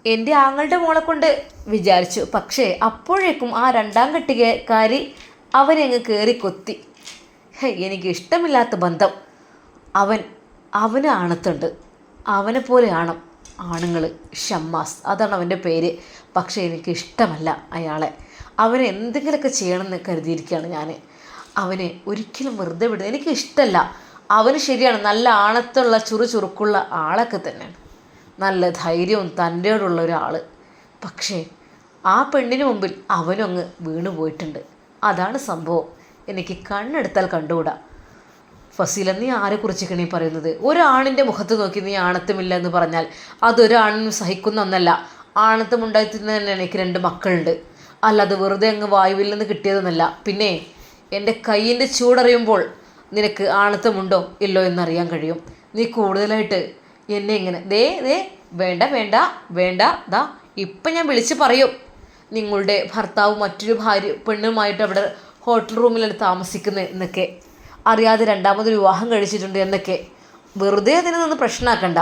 എൻ്റെ ആങ്ങളുടെ മോളെ കൊണ്ട് വിചാരിച്ചു. പക്ഷേ അപ്പോഴേക്കും ആ രണ്ടാം കെട്ടുകാരി അവനെ അങ്ങ് കയറി കൊത്തി. എനിക്ക് ഇഷ്ടമില്ലാത്ത ബന്ധം. അവന് ആണത്തുണ്ട്. അവനെ പോലെ ആണുങ്ങൾ. ഷമ്മാസ്, അതാണ് അവൻ്റെ പേര്. പക്ഷേ എനിക്ക് ഇഷ്ടമല്ല അയാളെ. അവനെ എന്തെങ്കിലുമൊക്കെ ചെയ്യണമെന്ന് കരുതിയിരിക്കുകയാണ് ഞാൻ. അവനെ ഒരിക്കലും വെറുതെ വിടുക എനിക്ക് ഇഷ്ടമല്ല. അവന് ശരിയാണ്, നല്ല ആണത്തുള്ള ചുറുചുറുക്കുള്ള ആളൊക്കെ തന്നെയാണ്, നല്ല ധൈര്യവും തൻ്റെയോടുള്ള ഒരാൾ. പക്ഷേ ആ പെണ്ണിന് മുമ്പിൽ അവനും അങ്ങ് വീണു പോയിട്ടുണ്ട്. അതാണ് സംഭവം. എനിക്ക് കണ്ണെടുത്താൽ കണ്ടുകൂടാ. ഫസീല, നീ ആരെക്കുറിച്ചൊക്കെ നീ പറയുന്നത്? ഒരാണിൻ്റെ മുഖത്ത് നോക്കി നീ ആണത്തമില്ല എന്ന് പറഞ്ഞാൽ അതൊരാണിനും സഹിക്കുന്ന ഒന്നല്ല. ആണത്തം ഉണ്ടായിത്തന്നെ എനിക്ക് 2 മക്കളുണ്ട്. അല്ലാതെ വെറുതെ അങ്ങ് വായുവിൽ നിന്ന് കിട്ടിയതെന്നല്ല. പിന്നെ എൻ്റെ കയ്യിൻ്റെ ചൂടറിയുമ്പോൾ നിനക്ക് ആണത്തമുണ്ടോ ഇല്ലോ എന്നറിയാൻ കഴിയും. നീ കൂടുതലായിട്ട് എന്നെ ഇങ്ങനെ വേണ്ട വേണ്ട വേണ്ട, ദാ ഇപ്പം ഞാൻ വിളിച്ച് പറയും. നിങ്ങളുടെ ഭർത്താവ് മറ്റൊരു പെണ്ണുമായിട്ട് അവിടെ ഹോട്ടൽ റൂമിലാണ് താമസിക്കുന്നത് എന്നൊക്കെ, അറിയാതെ 2ാമത് വിവാഹം കഴിച്ചിട്ടുണ്ട് എന്നൊക്കെ. വെറുതെ അതിനെ നിന്ന് പ്രശ്നമാക്കണ്ട.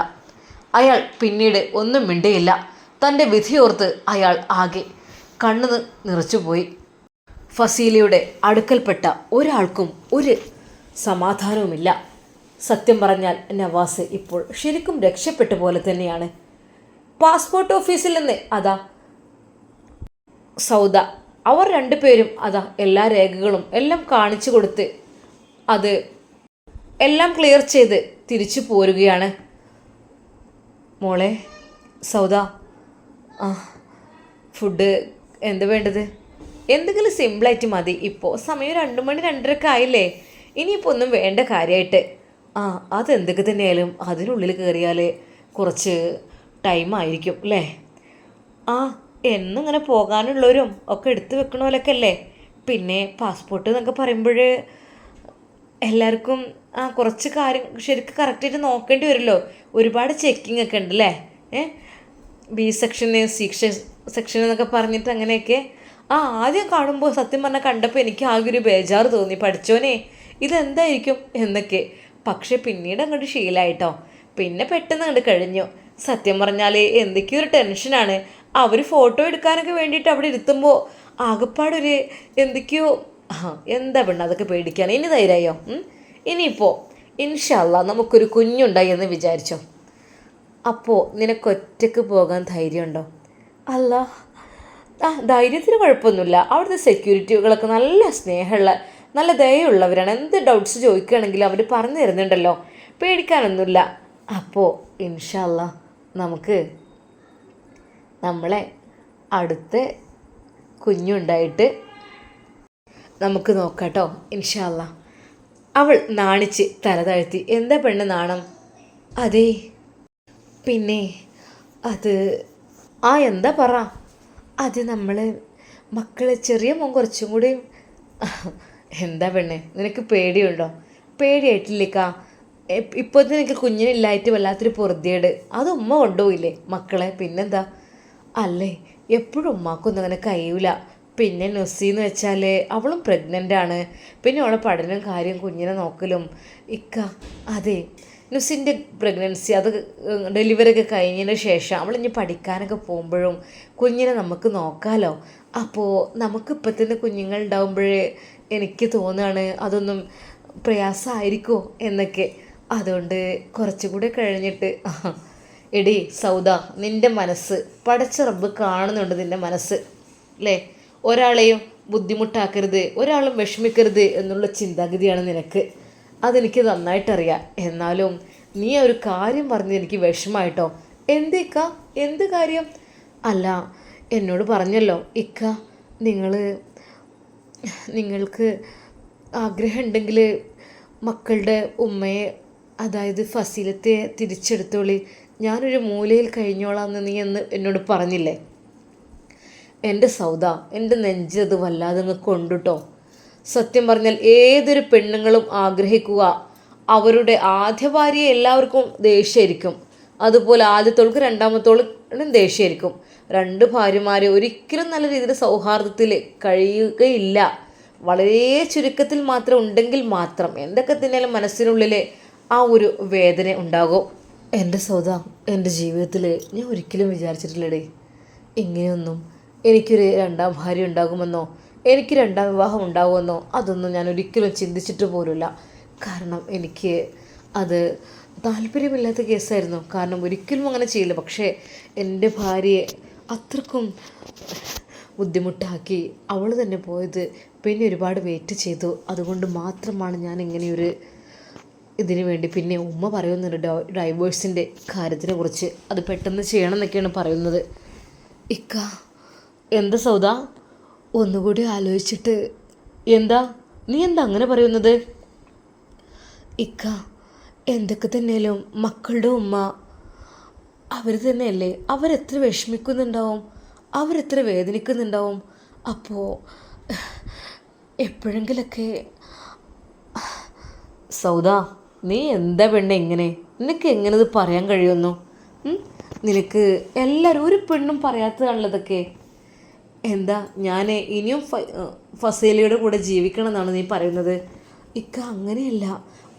അയാൾ പിന്നീട് ഒന്നും മിണ്ടിയില്ല. തൻ്റെ വിധിയോർത്ത് അയാൾ ആകെ കണ്ണ് നിറച്ചുപോയി. ഫസീലയുടെ അടുക്കൽപ്പെട്ട ഒരാൾക്കും ഒരു സമാധാനവുമില്ല. സത്യം പറഞ്ഞാൽ നവാസ് ഇപ്പോൾ ശരിക്കും രക്ഷപ്പെട്ട പോലെ തന്നെയാണ്. പാസ്പോർട്ട് ഓഫീസിൽ നിന്ന് അതാ സൗദ, അവർ 2 പേരും അതാ എല്ലാ രേഖകളും എല്ലാം കാണിച്ചു കൊടുത്ത് അത് എല്ലാം ക്ലിയർ ചെയ്ത് തിരിച്ചു പോരുകയാണ്. മോളെ സൗദ, ഫുഡ് എന്ത് വേണ്ടത്? എന്തെങ്കിലും സിമ്പിളായിട്ട് മതി. ഇപ്പോൾ സമയം 2 മണി 2:30 ആയില്ലേ? ഇനിയിപ്പോൾ ഒന്നും വേണ്ട കാര്യമായിട്ട്. അതെന്തൊക്കെ തന്നെയായാലും അതിനുള്ളിൽ കയറിയാൽ കുറച്ച് ടൈമായിരിക്കും അല്ലേ? എന്നിങ്ങനെ പോകാനുള്ളവരും ഒക്കെ എടുത്തു വെക്കണ പോലൊക്കെ അല്ലേ. പിന്നെ പാസ്പോർട്ട് എന്നൊക്കെ പറയുമ്പോൾ എല്ലാവർക്കും കുറച്ച് കാര്യം ശരിക്കും കറക്റ്റായിട്ട് നോക്കേണ്ടി വരുമല്ലോ. ഒരുപാട് ചെക്കിംഗ് ഒക്കെ ഉണ്ടല്ലേ. ബി സെക്ഷന്, സി സെക്ഷൻ എന്നൊക്കെ പറഞ്ഞിട്ട് അങ്ങനെയൊക്കെ. ആദ്യം കാണുമ്പോൾ സത്യം പറഞ്ഞാൽ കണ്ടപ്പോൾ എനിക്ക് ആകെ ഒരു ബേജാറ് തോന്നി. പഠിച്ചോനെ ഇതെന്തായിരിക്കും എന്നൊക്കെ. പക്ഷെ പിന്നീട് അങ്ങോട്ട് ശീലമായിട്ടോ. പിന്നെ പെട്ടെന്ന് അങ്ങോട്ട് കഴിഞ്ഞു. സത്യം പറഞ്ഞാൽ എന്തൊക്കെയോ ഒരു ടെൻഷനാണ്. അവർ ഫോട്ടോ എടുക്കാനൊക്കെ വേണ്ടിയിട്ട് അവിടെ ഇരുത്തുമ്പോൾ ആകെപ്പാടൊരു എന്തൊക്കെയോ. എന്താ പെണ്ണ് അതൊക്കെ പേടിക്കാൻ. ഇനി ധൈര്യമായോ? ഇനിയിപ്പോൾ ഇൻഷാ അല്ലാ നമുക്കൊരു കുഞ്ഞുണ്ടായി എന്ന് വിചാരിച്ചോ. അപ്പോൾ നിനക്കൊറ്റയ്ക്ക് പോകാൻ ധൈര്യമുണ്ടോ? അല്ല, ധൈര്യത്തിന് കുഴപ്പമൊന്നുമില്ല. അവിടുത്തെ സെക്യൂരിറ്റികളൊക്കെ നല്ല സ്നേഹമുള്ള നല്ല ദയയുള്ളവരാണ്. എന്ത് ഡൗട്ട്സ് ചോദിക്കുകയാണെങ്കിലും അവർ പറഞ്ഞു തരുന്നുണ്ടല്ലോ. പേടിക്കാനൊന്നുമില്ല. അപ്പോൾ ഇൻഷാ അല്ലാ നമുക്ക് നമ്മളെ അടുത്ത കുഞ്ഞുണ്ടായിട്ട് നമുക്ക് നോക്കാട്ടോ ഇൻഷാ അല്ലാ. അവൾ നാണിച്ച് തല താഴ്ത്തി. എന്താ പെണ്ണ് നാണം? അതെ പിന്നെ അത് എന്താ പറ. അത് നമ്മൾ മക്കളെ ചെറിയ മോൻ കുറച്ചും കൂടി. എന്താ പെണ്ണെ നിനക്ക് പേടിയുണ്ടോ? പേടിയായിട്ടില്ലേക്കാ. ഇപ്പോൾ നിനക്ക് കുഞ്ഞിനില്ലായിട്ട് വല്ലാത്തൊരു പൊറുതിയേട്. അത് ഉമ്മ കൊണ്ടുപോയില്ലേ മക്കളെ? പിന്നെന്താ? അല്ലേ, എപ്പോഴും ഉമ്മാക്കൊന്നും അങ്ങനെ കഴിയൂല. പിന്നെ നുസിന്ന് വെച്ചാൽ അവളും പ്രഗ്നൻ്റാണ്. പിന്നെ അവളെ പഠനം കാര്യം കുഞ്ഞിനെ നോക്കലും അതെ നുസിൻ്റെ പ്രഗ്നൻസി അത് ഡെലിവറി ഒക്കെ കഴിഞ്ഞതിന് ശേഷം അവളിഞ്ഞ് പഠിക്കാനൊക്കെ പോകുമ്പോഴും കുഞ്ഞിനെ നമുക്ക് നോക്കാമല്ലോ. അപ്പോൾ നമുക്കിപ്പോൾ തന്നെ കുഞ്ഞുങ്ങളുണ്ടാകുമ്പോഴേ എനിക്ക് തോന്നുകയാണ് അതൊന്നും പ്രയാസമായിരിക്കുമോ എന്നൊക്കെ. അതുകൊണ്ട് കുറച്ചുകൂടെ കഴിഞ്ഞിട്ട്. എടി സൗദ, നിൻ്റെ മനസ്സ് പടച്ച റബ്ബ് കാണുന്നുണ്ട്. നിൻ്റെ മനസ്സ് അല്ലേ? ഒരാളെയും ബുദ്ധിമുട്ടാക്കരുത്, ഒരാളും വിഷമിക്കരുത് എന്നുള്ള ചിന്താഗതിയാണ് നിനക്ക്. അതെനിക്ക് നന്നായിട്ടറിയാം. എന്നാലും നീ ഒരു കാര്യം പറഞ്ഞ് എനിക്ക് വിഷമമായിട്ടോ. എന്തേക്കാ? എന്ത് കാര്യം? അല്ല, എന്നോട് പറഞ്ഞല്ലോ ഇക്ക, നിങ്ങൾക്ക് ആഗ്രഹമുണ്ടെങ്കിൽ മക്കളുടെ ഉമ്മയെ, അതായത് ഫസീലത്തെ തിരിച്ചെടുത്തോളി, ഞാനൊരു മൂലയിൽ കഴിഞ്ഞോളാം എന്ന് നീ എന്നോട് പറഞ്ഞില്ലേ? എൻ്റെ സൗദ, എൻ്റെ നെഞ്ചത് വല്ലാതെ അങ്ങ് കൊണ്ടുട്ടോ. സത്യം പറഞ്ഞാൽ ഏതൊരു പെണ്ണുങ്ങളും ആഗ്രഹിക്കുക അവരുടെ ആദ്യ ഭാര്യയെ എല്ലാവർക്കും ദേഷ്യമായിരിക്കും. അതുപോലെ ആദ്യത്തോൾക്ക് രണ്ടാമത്തോൾക്കും ദേഷ്യമായിരിക്കും. രണ്ട് ഭാര്യമാരെ ഒരിക്കലും നല്ല രീതിയിൽ സൗഹാർദ്ദത്തിൽ കഴിയുകയില്ല. വളരെ ചുരുക്കത്തിൽ മാത്രം ഉണ്ടെങ്കിൽ മാത്രം എന്തൊക്കെ തന്നെയാലും മനസ്സിനുള്ളിൽ ആ ഒരു വേദന ഉണ്ടാകും. എൻ്റെ സൗദ, എൻ്റെ ജീവിതത്തിൽ ഞാൻ ഒരിക്കലും വിചാരിച്ചിട്ടില്ലടേ ഇങ്ങനെയൊന്നും എനിക്കൊരു രണ്ടാം ഭാര്യ ഉണ്ടാകുമെന്നോ എനിക്ക് രണ്ടാം വിവാഹം ഉണ്ടാകുമെന്നോ അതൊന്നും ഞാൻ ഒരിക്കലും ചിന്തിച്ചിട്ട് പോലുമില്ല. കാരണം എനിക്ക് അത് താല്പര്യമില്ലാത്ത കേസായിരുന്നു. കാരണം ഒരിക്കലും അങ്ങനെ ചെയ്യില്ല. പക്ഷേ എൻ്റെ ഭാര്യയെ അത്രക്കും ബുദ്ധിമുട്ടാക്കി അവൾ തന്നെ പോയത് പിന്നെ ഒരുപാട് വെയിറ്റ് ചെയ്തു. അതുകൊണ്ട് മാത്രമാണ് ഞാൻ ഇങ്ങനെയൊരു ഇതിനു വേണ്ടി പിന്നെ ഉമ്മ പറയുന്നുണ്ട് ഡൈവേഴ്സിൻ്റെ കാര്യത്തിനെ കുറിച്ച് അത് പെട്ടെന്ന് ചെയ്യണം എന്നൊക്കെയാണ് പറയുന്നത്. ഇക്ക, എന്താ സൗദ, ഒന്നുകൂടി ആലോചിച്ചിട്ട് എന്താ നീ എന്താ അങ്ങനെ പറയുന്നത്? ഇക്ക, എന്തൊക്കെ തന്നെയാലും മക്കളുടെ ഉമ്മ അവർ തന്നെയല്ലേ, അവരെത്ര വിഷമിക്കുന്നുണ്ടാവും, അവരെത്ര വേദനിക്കുന്നുണ്ടാവും. അപ്പോൾ എപ്പോഴെങ്കിലൊക്കെ സൗദ, നീ എന്താ പെണ്ണെ ഇങ്ങനെ, നിനക്ക് എങ്ങനെ ഇത് പറയാൻ കഴിയുന്നു? നിനക്ക് എല്ലാവരും ഒരു പെണ്ണും പറയാത്തതാണല്ലോ ഇതൊക്കെ. എന്താ ഞാൻ ഇനിയും ഫസീലയുടെ കൂടെ ജീവിക്കണം എന്നാണ് നീ പറയുന്നത്? ഇക്ക, അങ്ങനെയല്ല,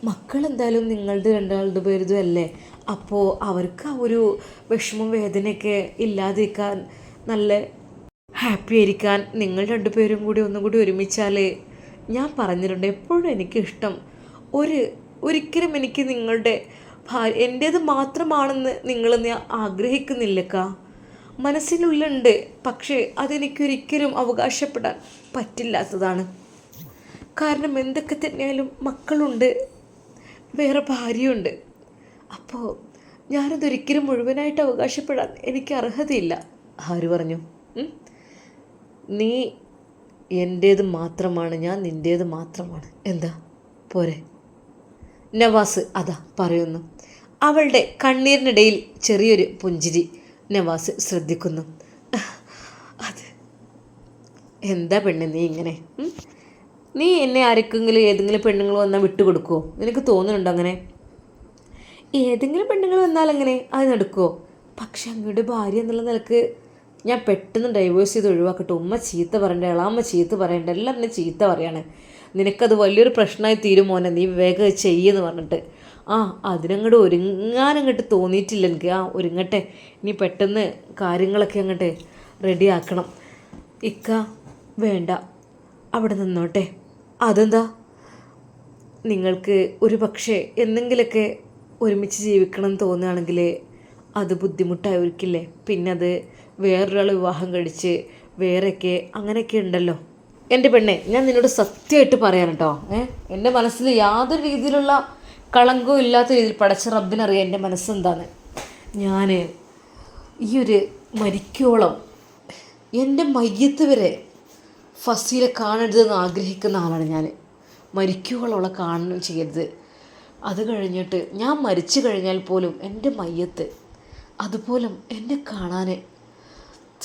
മക്കളെന്തായാലും നിങ്ങളുടെ രണ്ടാളുടെ പേരുതും അല്ലേ. അപ്പോൾ അവർക്ക് ആ ഒരു വിഷമം വേദനയൊക്കെ ഇല്ലാതിരിക്കാൻ, നല്ല ഹാപ്പി ആയിരിക്കാൻ നിങ്ങൾ രണ്ടുപേരും കൂടി ഒന്നും കൂടി ഒരുമിച്ചാൽ, ഞാൻ പറഞ്ഞിട്ടുണ്ട് എപ്പോഴും എനിക്കിഷ്ടം ഒരിക്കലും എനിക്ക് നിങ്ങളുടെ എൻ്റേത് മാത്രമാണെന്ന് നിങ്ങൾ ഞാൻ ആഗ്രഹിക്കുന്നില്ലക്ക. മനസ്സിനുള്ളുണ്ട്, പക്ഷേ അതെനിക്കൊരിക്കലും അവകാശപ്പെടാൻ പറ്റില്ലാത്തതാണ്. കാരണം എന്തൊക്കെ തന്നെയായാലും മക്കളുണ്ട്, വേറെ ഭാര്യയുണ്ട്. അപ്പോൾ ഞാനതൊരിക്കലും മുഴുവനായിട്ട് അവകാശപ്പെടാൻ എനിക്ക് അർഹതയില്ല. ആര് പറഞ്ഞു? നീ എൻ്റേത് മാത്രമാണ്, ഞാൻ നിൻ്റേത് മാത്രമാണ്. എന്താ പോരെ? നവാസ് അതാ പറയുന്നു. അവളുടെ കണ്ണീരിനിടയിൽ ചെറിയൊരു പുഞ്ചിരി നവാസ് ശ്രദ്ധിക്കുന്നു. അത് എന്താ പെണ്ണെ നീ ഇങ്ങനെ? നീ എന്നെ ആർക്കെങ്കിലും ഏതെങ്കിലും പെണ്ണുങ്ങൾ വന്നാൽ വിട്ടുകൊടുക്കുമോ? നിനക്ക് തോന്നുന്നുണ്ടോ അങ്ങനെ? ഏതെങ്കിലും പെണ്ണുങ്ങൾ വന്നാൽ അങ്ങനെ അത് നടക്കുമോ? പക്ഷെ അങ്ങയുടെ ഭാര്യ എന്നുള്ള നിലക്ക് ഞാൻ പെട്ടെന്ന് ഡൈവേഴ്സ് ചെയ്ത് ഒഴിവാക്കട്ടെ. ഉമ്മ ചീത്ത പറയണ്ട, ഇളാമ്മ ചീത്ത പറയണ്ട, എല്ലാം എന്നെ ചീത്ത പറയാണ്. നിനക്കത് വലിയൊരു പ്രശ്നമായി തീരുമോനെ, നീ വേഗം ചെയ്യുമെന്ന് പറഞ്ഞിട്ട് അതിനങ്ങോട്ട് ഒരുങ്ങാനങ്ങോട്ട് തോന്നിയിട്ടില്ല എനിക്ക്. ഒരുങ്ങട്ടെ, ഇനി പെട്ടെന്ന് കാര്യങ്ങളൊക്കെ അങ്ങോട്ട് റെഡിയാക്കണം. ഇക്ക വേണ്ട, അവിടെ നിന്നോട്ടെ. അതെന്താ? നിങ്ങൾക്ക് ഒരു പക്ഷേ എന്തെങ്കിലുമൊക്കെ ഒരുമിച്ച് ജീവിക്കണം എന്ന് തോന്നുകയാണെങ്കിൽ അത് ബുദ്ധിമുട്ടായിരിക്കില്ലേ? പിന്നെ അത് വേറൊരാൾ വിവാഹം കഴിച്ച് വേറെയൊക്കെ അങ്ങനെയൊക്കെ ഉണ്ടല്ലോ. എൻ്റെ പെണ്ണെ, ഞാൻ നിന്നോട് സത്യമായിട്ട് പറയാൻ കേട്ടോ, എൻ്റെ മനസ്സിൽ യാതൊരു രീതിയിലുള്ള കളങ്കവും ഇല്ലാത്ത രീതിയിൽ പടച്ച റബ്ബിനറിയാം എൻ്റെ മനസ്സെന്താണ്. ഞാൻ ഈ ഒരു മരിക്കോളം എൻ്റെ മയ്യത്ത് വരെ ഫസീലെ കാണരുതെന്ന് ആഗ്രഹിക്കുന്ന ആളാണ് ഞാൻ. മരിക്കോളം അവളെ കാണുകയും ചെയ്യരുത്. അത് കഴിഞ്ഞിട്ട് ഞാൻ മരിച്ചു കഴിഞ്ഞാൽ പോലും എൻ്റെ മയ്യത്ത് അതുപോലും എന്നെ കാണാൻ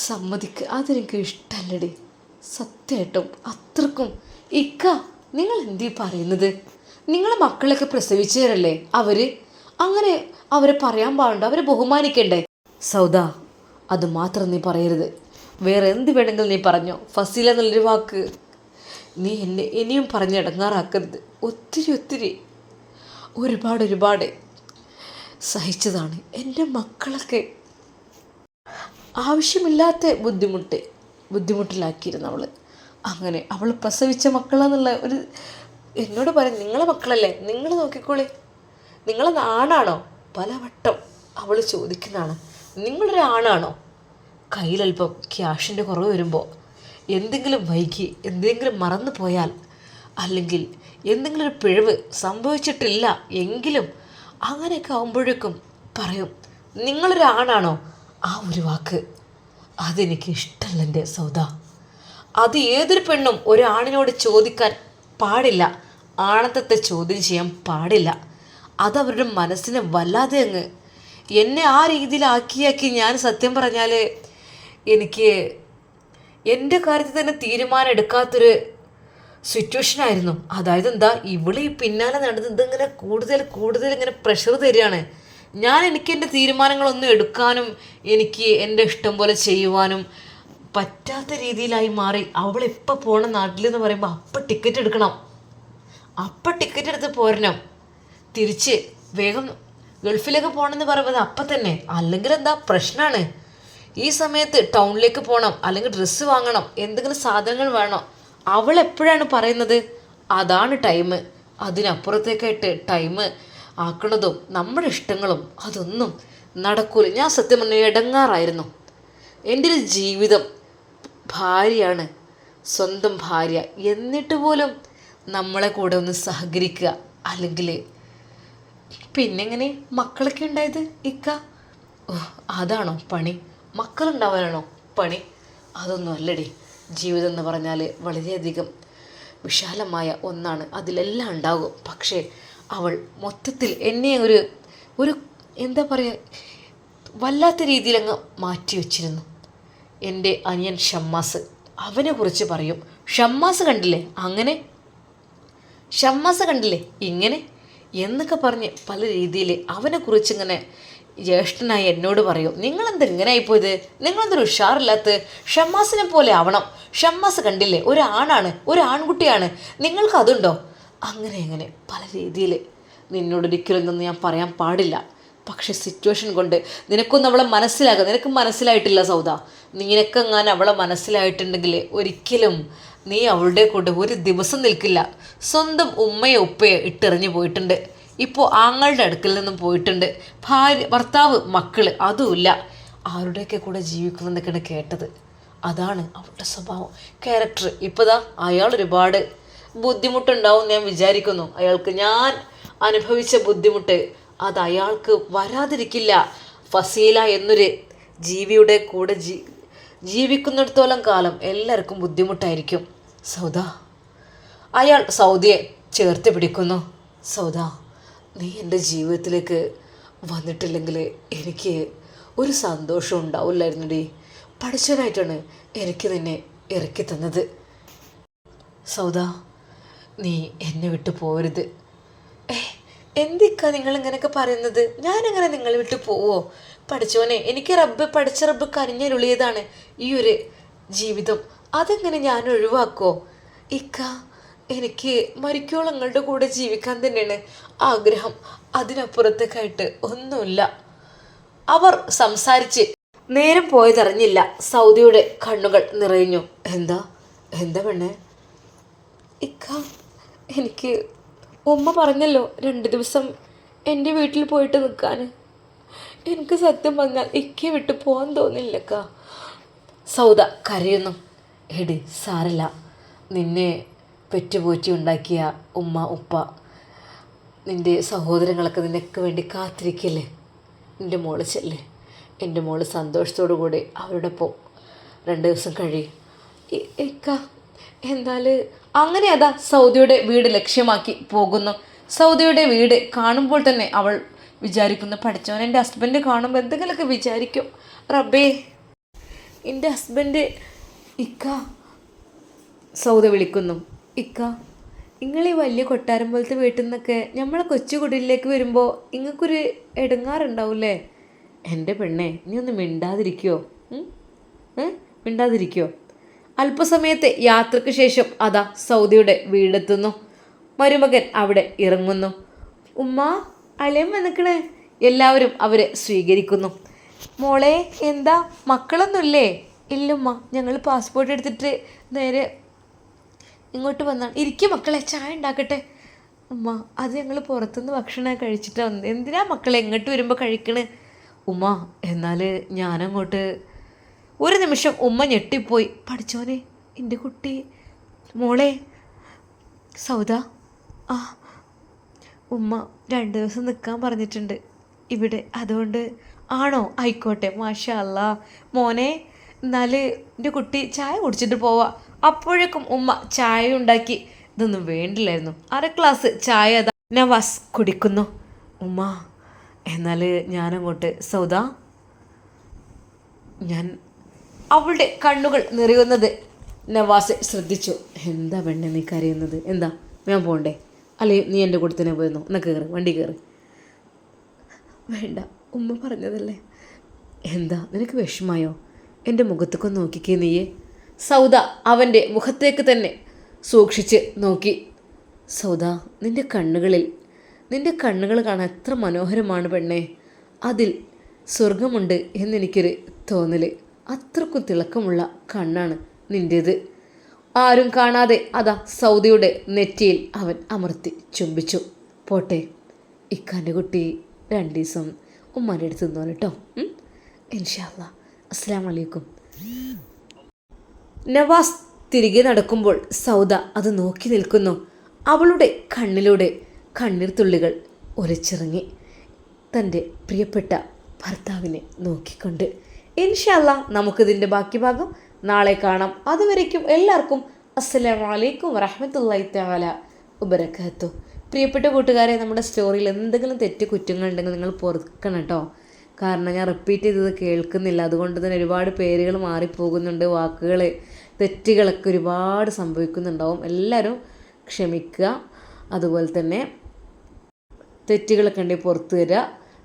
സമ്മതിക്കുക, അതെനിക്ക് ഇഷ്ടമല്ലടി. സത്യമായിട്ടും അത്രക്കും. ഇക്ക, നിങ്ങൾ എന്തീ പറയുന്നത്? നിങ്ങളെ മക്കളൊക്കെ പ്രസവിച്ചവരല്ലേ അവർ, അങ്ങനെ അവരെ പറയാൻ പാടുണ്ടോ? അവരെ ബഹുമാനിക്കണ്ടേ? സൗദ, അത് മാത്രം നീ പറയരുത്. വേറെ എന്ത് വേണമെങ്കിലും നീ പറഞ്ഞോ. ഫസീല എന്നുള്ളൊരു വാക്ക് നീ എന്നെ ഇനിയും പറഞ്ഞ് ഇടങ്ങാറാക്കരുത്. ഒത്തിരി ഒരുപാട് സഹിച്ചതാണ്. എൻ്റെ മക്കളൊക്കെ ആവശ്യമില്ലാത്ത ബുദ്ധിമുട്ടിലാക്കിയിരുന്നു അവൾ. അങ്ങനെ അവൾ പ്രസവിച്ച മക്കളെന്നുള്ള ഒരു എന്നോട് പറയും, നിങ്ങളെ മക്കളല്ലേ, നിങ്ങൾ നോക്കിക്കോളി, നിങ്ങളത് ആണാണോ? പലവട്ടം അവൾ ചോദിക്കുന്നതാണ്. നിങ്ങളൊരു ആണാണോ? കയ്യിലല്പം ക്യാഷിൻ്റെ കുറവ് വരുമ്പോൾ, എന്തെങ്കിലും വൈകി, എന്തെങ്കിലും മറന്നു പോയാൽ, അല്ലെങ്കിൽ എന്തെങ്കിലും ഒരു പിഴവ് സംഭവിച്ചിട്ടില്ല എങ്കിലും അങ്ങനെയൊക്കെ ആകുമ്പോഴേക്കും പറയും, നിങ്ങളൊരു ആണാണോ? ആ ഒരു വാക്ക് അതെനിക്ക് ഇഷ്ടമല്ല എൻ്റെ സൗദ. അത് ഏതൊരു പെണ്ണും ഒരാണിനോട് ചോദിക്കാൻ പാടില്ല. ആണത്തത്തെ ചോദ്യം ചെയ്യാൻ പാടില്ല. അതവരുടെ മനസ്സിനെ വല്ലാതെ അങ്ങ് എന്നെ ആ രീതിയിലാക്കിയാക്കി. ഞാൻ സത്യം പറഞ്ഞാൽ എനിക്ക് എൻ്റെ കാര്യത്തിൽ തന്നെ തീരുമാനം എടുക്കാത്തൊരു സിറ്റുവേഷനായിരുന്നു. അതായത് എന്താ, ഇവള് ഈ പിന്നാലെ നടന്ന് ഇതിങ്ങനെ കൂടുതൽ കൂടുതൽ ഇങ്ങനെ പ്രഷർ തരികയാണ്. എനിക്ക് എൻ്റെ തീരുമാനങ്ങളൊന്നും എടുക്കാനും എനിക്ക് എൻ്റെ ഇഷ്ടം പോലെ ചെയ്യുവാനും പറ്റാത്ത രീതിയിലായി മാറി. അവളിപ്പോൾ പോകണം നാട്ടിലെന്ന് പറയുമ്പോൾ അപ്പം ടിക്കറ്റ് എടുക്കണം, അപ്പം ടിക്കറ്റ് എടുത്ത് പോരണം, തിരിച്ച് വേഗം ഗൾഫിലേക്ക് പോകണമെന്ന് പറയുന്നത് അപ്പം തന്നെ. അല്ലെങ്കിൽ എന്താ പ്രശ്നമാണ്. ഈ സമയത്ത് ടൗണിലേക്ക് പോകണം, അല്ലെങ്കിൽ ഡ്രസ്സ് വാങ്ങണം, എന്തെങ്കിലും സാധനങ്ങൾ വേണം. അവൾ എപ്പോഴാണ് പറയുന്നത് അതാണ് ടൈം. അതിനപ്പുറത്തേക്കായിട്ട് ടൈം ആക്കണതും നമ്മുടെ ഇഷ്ടങ്ങളും അതൊന്നും നടക്കൂല. ഞാൻ സത്യം പറഞ്ഞാൽ ഇടങ്ങാറായിരുന്നു. എൻ്റെ ഒരു ജീവിതം ഭാര്യയാണ്, സ്വന്തം ഭാര്യ, എന്നിട്ട് പോലും നമ്മളെ കൂടെ ഒന്ന് സഹകരിക്കുക. അല്ലെങ്കിൽ പിന്നെങ്ങനെ മക്കളൊക്കെ ഉണ്ടായത് ഇക്ക? ഓ, അതാണോ പണി? മക്കളുണ്ടാവാനാണോ പണി? അതൊന്നും അല്ലടി. ജീവിതം എന്ന് പറഞ്ഞാൽ വളരെയധികം വിശാലമായ ഒന്നാണ്, അതിലെല്ലാം ഉണ്ടാകും. പക്ഷേ അവൾ മൊത്തത്തിൽ എന്നെ ഒരു എന്താ പറയുക, വല്ലാത്ത രീതിയിലങ്ങ് മാറ്റി വച്ചിരുന്നു. എൻ്റെ അനിയൻ ഷമ്മാസ്, അവനെ കുറിച്ച് പറയും. ഷമ്മാസ് കണ്ടില്ലേ അങ്ങനെ, ഷമ്മാസ് കണ്ടില്ലേ ഇങ്ങനെ എന്നൊക്കെ പറഞ്ഞ് പല രീതിയിൽ അവനെക്കുറിച്ച് ഇങ്ങനെ ജ്യേഷ്ഠനായി എന്നോട് പറയും. നിങ്ങളെന്താ ഇങ്ങനെ ആയിപ്പോയത്, നിങ്ങളെന്തൊരു ഉഷാറില്ലാത്ത, ഷമ്മാസിനെ പോലെ ആവണം. ഷമ്മാസ് കണ്ടില്ലേ ഒരു ആണാണ്, ഒരു ആൺകുട്ടിയാണ്, നിങ്ങൾക്ക് അതുണ്ടോ? അങ്ങനെ പല രീതിയിൽ നിന്നോടൊരിക്കലും ഇതൊന്നും ഞാൻ പറയാൻ പാടില്ല. പക്ഷെ സിറ്റുവേഷൻ കൊണ്ട് നിനക്കൊന്നും അവളെ മനസ്സിലാക്കുക. നിനക്ക് മനസ്സിലായിട്ടില്ല സൗദ. നിനക്കെങ്ങാനും അവളെ മനസ്സിലായിട്ടുണ്ടെങ്കിൽ ഒരിക്കലും നീ അവളുടെ കൂടെ ഒരു ദിവസം നിൽക്കില്ല. സ്വന്തം ഉമ്മയെ ഉപ്പയെ ഇട്ടെറിഞ്ഞു പോയിട്ടുണ്ട്. ഇപ്പോൾ ആങ്ങളുടെ അടുക്കൽ നിന്നും പോയിട്ടുണ്ട്. ഭർത്താവ് മക്കൾ അതുമില്ല. ആരുടെയൊക്കെ കൂടെ ജീവിക്കുമെന്നൊക്കെയാണ് കേട്ടത്. അതാണ് അവളുടെ സ്വഭാവം, ക്യാരക്ടർ. ഇപ്പോഴാ അയാൾ ഒരുപാട് ബുദ്ധിമുട്ടുണ്ടാവും ഞാൻ വിചാരിക്കുന്നു. അയാൾക്ക് ഞാൻ അനുഭവിച്ച ബുദ്ധിമുട്ട് അത് അയാൾക്ക് വരാതിരിക്കില്ല. ഫസീല എന്നൊരു ജീവിയുടെ കൂടെ ജീവിക്കുന്നിടത്തോളം കാലം എല്ലാവർക്കും ബുദ്ധിമുട്ടായിരിക്കും. സൗദ, അയാൾ സൗദയെ ചേർത്ത് പിടിക്കുന്നു. സൗദ, നീ എൻ്റെ ജീവിതത്തിലേക്ക് വന്നിട്ടില്ലെങ്കിൽ എനിക്ക് ഒരു സന്തോഷം ഉണ്ടാവില്ലായിരുന്നുടി. പഠിച്ചവനായിട്ടാണ് എനിക്ക് നിന്നെ ഇറക്കി തന്നത്. സൗദ, നീ എന്നെ വിട്ടു പോരുത്. എന്തിക്കാ നിങ്ങളിങ്ങനെയൊക്കെ പറയുന്നത്? ഞാനെങ്ങനെ നിങ്ങളെ വിട്ടു പോവോ? പഠിച്ചോനെ, എനിക്ക് പഠിച്ച റബ്ബ് കനിഞ്ഞരുളിയതാണ് ഈ ഒരു ജീവിതം. അതെങ്ങനെ ഞാൻ ഒഴിവാക്കോ? ഇക്ക, എനിക്ക് മരിക്കോളം നിങ്ങളുടെ കൂടെ ജീവിക്കാൻ തന്നെയാണ് ആഗ്രഹം. അതിനപ്പുറത്തേക്കായിട്ട് ഒന്നുമില്ല. അവർ സംസാരിച്ച് നേരം പോയതറിഞ്ഞില്ല. സൗദിയുടെ കണ്ണുകൾ നിറഞ്ഞു. എന്താ എന്താ പെണ്ണേ? ഇക്ക, എനിക്ക് ഉമ്മ പറഞ്ഞല്ലോ 2 ദിവസം എൻ്റെ വീട്ടിൽ പോയിട്ട് നിൽക്കാൻ. എനിക്ക് സത്യം പറഞ്ഞാൽ ഇക്കയെ വിട്ട് പോകാൻ തോന്നില്ലക്ക. സൗദ കരയുന്നു. എടി സാരല്ല, നിന്നെ പെറ്റുപോറ്റി ഉണ്ടാക്കിയ ഉമ്മ ഉപ്പ നിൻ്റെ സഹോദരങ്ങളൊക്കെ നിനക്ക് വേണ്ടി കാത്തിരിക്കല്ലേ. എൻ്റെ മോള് ചെല്ലേ, എൻ്റെ മോള് സന്തോഷത്തോടു കൂടി അവരുടെ ഒപ്പം 2 ദിവസം കഴിയും. ഇക്ക എന്നാൽ അങ്ങനെ അതാ സൗദിയുടെ വീട് ലക്ഷ്യമാക്കി പോകുന്നു. സൗദിയുടെ വീട് കാണുമ്പോൾ തന്നെ അവൾ വിചാരിക്കുന്നു, പഠിച്ചവൻ എൻ്റെ ഹസ്ബൻഡ് കാണുമ്പോൾ എന്തെങ്കിലുമൊക്കെ വിചാരിക്കും. റബ്ബേ, എൻ്റെ ഹസ്ബൻഡ്. ഇക്ക, സൗദ വിളിക്കുന്നു. ഇക്ക, നിങ്ങൾ ഈ വലിയ കൊട്ടാരം പോലത്തെ വീട്ടിൽ നിന്നൊക്കെ നമ്മളെ കൊച്ചുകുടിലേക്ക് വരുമ്പോൾ നിങ്ങൾക്കൊരു ഇടങ്ങാറുണ്ടാവില്ലേ? എൻ്റെ പെണ്ണെ, നീ ഒന്ന് മിണ്ടാതിരിക്കുമോ? മിണ്ടാതിരിക്കുമോ? അല്പസമയത്തെ യാത്രയ്ക്ക് ശേഷം അതാ സൗദിയുടെ വീടെത്തുന്നു. മരുമകൻ അവിടെ ഇറങ്ങുന്നു. ഉമ്മ, അളിയൻ വന്നിക്കണേ. എല്ലാവരും അവരെ സ്വീകരിക്കുന്നു. മോളെ, എന്താ മക്കളൊന്നുമില്ലേ? ഇല്ലുമ്മ, ഞങ്ങൾ പാസ്പോർട്ട് എടുത്തിട്ട് നേരെ ഇങ്ങോട്ട് വന്നാണ്. ഇരിക്കും മക്കളെ, ചായ ഉണ്ടാക്കട്ടെ. ഉമ്മ, അത് ഞങ്ങൾ പുറത്തുനിന്ന് ഭക്ഷണം കഴിച്ചിട്ടാണ് വന്നത്. എന്തിനാ മക്കളെ ഇങ്ങോട്ട് വരുമ്പോൾ കഴിക്കണേ? ഉമ്മ, എന്നാൽ ഞാനങ്ങോട്ട്. ഒരു നിമിഷം ഉമ്മ ഞെട്ടിപ്പോയി. പഠിച്ചോനെ, എൻ്റെ കുട്ടി. മോളെ സൗദ, ആ ഉമ്മ 2 ദിവസം നിൽക്കാൻ പറഞ്ഞിട്ടുണ്ട് ഇവിടെ, അതുകൊണ്ട്. ആണോ? ആയിക്കോട്ടെ, മാഷാ അല്ലാ. മോനെ, എന്നാൽ എൻ്റെ കുട്ടി ചായ കുടിച്ചിട്ട് പോവാ. അപ്പോഴേക്കും ഉമ്മ ചായ ഉണ്ടാക്കി. ഇതൊന്നും വേണ്ടില്ലായിരുന്നു. 1/2 ഗ്ലാസ് ചായ നവാസ് കുടിക്കുന്നു. ഉമ്മ, എന്നാൽ ഞാനങ്ങോട്ട്. സൗദ, ഞാൻ അവളുടെ കണ്ണുകൾ നിറയുന്നത് നവാസ് ശ്രദ്ധിച്ചു. എന്താ പെണ്ണെ നീ കരയുന്നത്? എന്താ, ഞാൻ പോണ്ടേ? അല്ലെങ്കിൽ നീ എൻ്റെ കൂടെ തന്നെ പോയിരുന്നു? എന്നാൽ കയറി, വണ്ടി കയറി. വേണ്ട, ഉമ്മ പറഞ്ഞതല്ലേ. എന്താ നിനക്ക് വിഷമായോ? എൻ്റെ മുഖത്തേക്കൊന്ന് നോക്കിക്കേ നീയെ. സൗദ അവൻ്റെ മുഖത്തേക്ക് തന്നെ സൂക്ഷിച്ച് നോക്കി. സൗദ, നിൻ്റെ കണ്ണുകൾ കാണാൻ എത്ര മനോഹരമാണ് പെണ്ണേ. അതിൽ സ്വർഗമുണ്ട് എന്നെനിക്കൊരു തോന്നൽ. അത്രക്കും തിളക്കമുള്ള കണ്ണാണ് നിൻ്റേത്. ആരും കാണാതെ അതാ സൗദയുടെ നെറ്റിയിൽ അവൻ അമർത്തി ചുംബിച്ചു. പോട്ടെ, ഇക്കാൻ്റെ കുട്ടി 2 ദിവസം ഉമ്മാൻ്റെ അടുത്ത് നിന്നോളൂ കേട്ടോ. ഇൻഷാ അല്ലാ. അസ്സലാമു അലൈക്കും. നവാസ് തിരികെ നടക്കുമ്പോൾ സൗദ അത് നോക്കി നിൽക്കുന്നു. അവളുടെ കണ്ണിലൂടെ കണ്ണീർ തുള്ളികൾ ഒലിച്ചിറങ്ങി. തൻ്റെ പ്രിയപ്പെട്ട ഭർത്താവിനെ നോക്കിക്കൊണ്ട്. ഇൻഷാ അല്ലാ നമുക്കിതിൻ്റെ ബാക്കി ഭാഗം നാളെ കാണാം. അതുവരേക്കും എല്ലാവർക്കും അസ്സലാമു അലൈക്കും വറഹ്മത്തുള്ളാഹി തആല വബറകാതുഹു. പ്രിയപ്പെട്ട കൂട്ടുകാരെ, നമ്മുടെ സ്റ്റോറിയിൽ എന്തെങ്കിലും തെറ്റ് കുറ്റങ്ങളുണ്ടെങ്കിൽ നിങ്ങൾ പൊറുക്കണം കേട്ടോ. കാരണം ഞാൻ റിപ്പീറ്റ് ചെയ്തത് കേൾക്കുന്നില്ല. അതുകൊണ്ട് തന്നെ ഒരുപാട് പേരുകൾ മാറിപ്പോകുന്നുണ്ട്, വാക്കുകൾ തെറ്റുകളൊക്കെ ഒരുപാട് സംഭവിക്കുന്നുണ്ടാവും. എല്ലാവരും ക്ഷമിക്കുക. അതുപോലെ തന്നെ തെറ്റുകളൊക്കെ ഉണ്ടെങ്കിൽ പുറത്തു തരിക.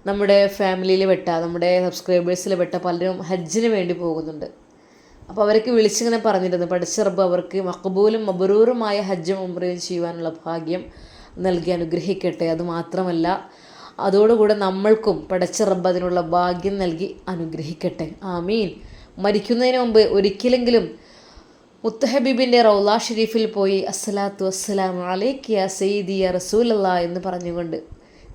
നമ്മുടെ ഫാമിലിയിൽ പെട്ട, നമ്മുടെ സബ്സ്ക്രൈബേഴ്സിൽ പെട്ട പലരും ഹജ്ജിന് വേണ്ടി പോകുന്നുണ്ട്. അപ്പോൾ അവരൊക്കെ വിളിച്ചിങ്ങനെ പറഞ്ഞിരുന്നു, പഠിച്ച റബ്ബ് അവർക്ക് മഖബൂലും മബ്റൂറുമായ ഹജ്ജും ഉംറയും ചെയ്യുവാനുള്ള ഭാഗ്യം നൽകി അനുഗ്രഹിക്കട്ടെ. അതുമാത്രമല്ല, അതോടുകൂടെ നമ്മൾക്കും പടച്ച റബ്ബ് അതിനുള്ള ഭാഗ്യം നൽകി അനുഗ്രഹിക്കട്ടെ. ആമീൻ. മരിക്കുന്നതിന് മുമ്പ് ഒരിക്കലെങ്കിലും മുത്തഹബീബിൻ്റെ റൗള ഷരീഫിൽ പോയി അസ്സലാത്തു വസ്സലാമു അലൈക യാ സയ്യിദി യാ റസൂലല്ലാ എന്ന് പറഞ്ഞുകൊണ്ട്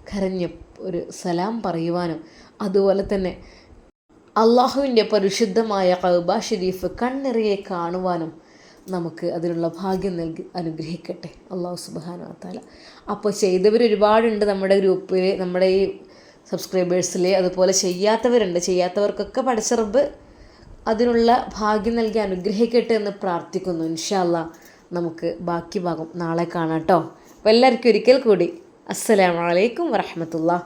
കരഞ്ഞ് ഒരു സലാം പറയുവാനും, അതുപോലെ തന്നെ അള്ളാഹുവിൻ്റെ പരിശുദ്ധമായ കഅബ ഷരീഫ് കണ്ണിറയെ കാണുവാനും നമുക്ക് അതിനുള്ള ഭാഗ്യം നൽകി അനുഗ്രഹിക്കട്ടെ അള്ളാഹു സുബ്ഹാനഹു വ തആല. അപ്പോൾ ചെയ്തവർ ഒരുപാടുണ്ട് നമ്മുടെ ഗ്രൂപ്പിൽ, നമ്മുടെ ഈ സബ്സ്ക്രൈബേഴ്സിൽ. അതുപോലെ ചെയ്യാത്തവർക്കൊക്കെ പടച്ച റബ്ബ് അതിനുള്ള ഭാഗ്യം നൽകി അനുഗ്രഹിക്കട്ടെ എന്ന് പ്രാർത്ഥിക്കുന്നു. ഇൻഷാ അല്ലാ നമുക്ക് ബാക്കി ഭാഗം നാളെ കാണാം കേട്ടോ. അപ്പോൾ എല്ലാവർക്കും ഒരിക്കൽ കൂടി അസ്സലാമു അലൈക്കും വറഹ്മത്തുള്ളാഹി.